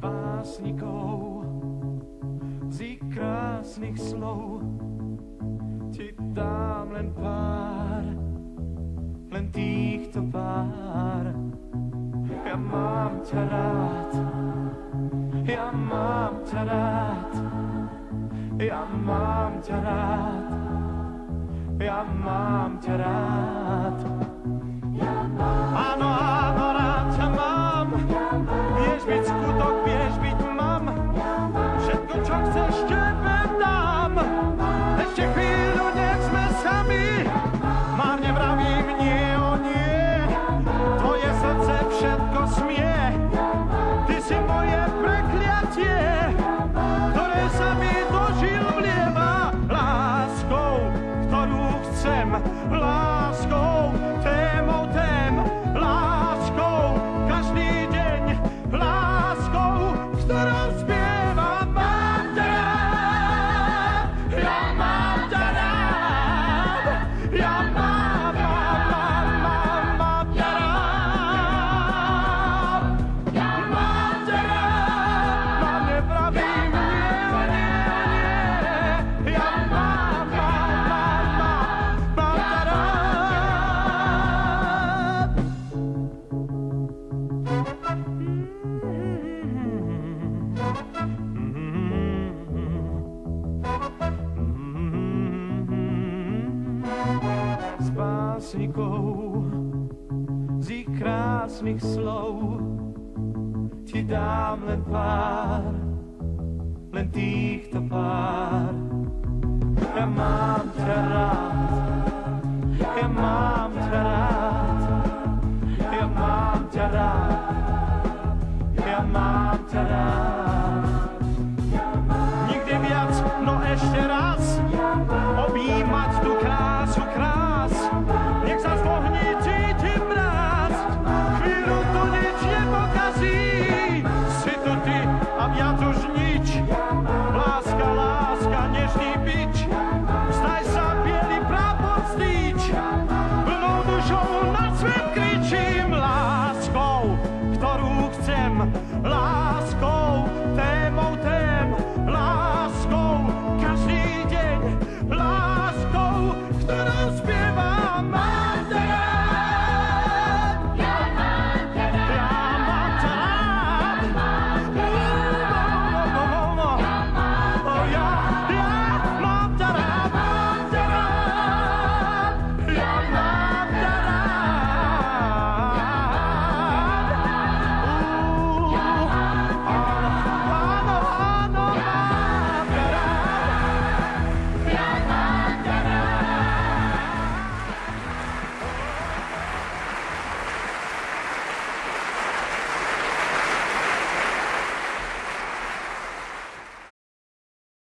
básnikov, z ich krásnych slov ti dám len pár, len týchto pár. Ja mám ťa rád, ja mám ťa rád, ja mám ťa rád, ja mám ťa rád. Áno, áno, rád ťa mám, vieš byť skutok, vieš byť mám, všetko, čo chceš, tebe dám. Ešte chvíľu, nech sme sami, márne vravím nie o nie, tvoje srdce všetko smie, ty si moje prekliatie, ktoré sa mi do žil vlieva, láskou, ktorú chcem, láskou, témou tém, láskou, každý deň, láskou, ktorou spievam. Mám ťa rád, ja mám ťa rád, ja mám ťa rád, ja mám ťa rád, mám nepravím nie, ja mám ťa rád. Z básnikov, z ich krásnych slov ti dám len pár, len týchto pár. Ja mám ťa rád, ja mám ťa rád, ja mám ťa rád, ja mám ťa rád.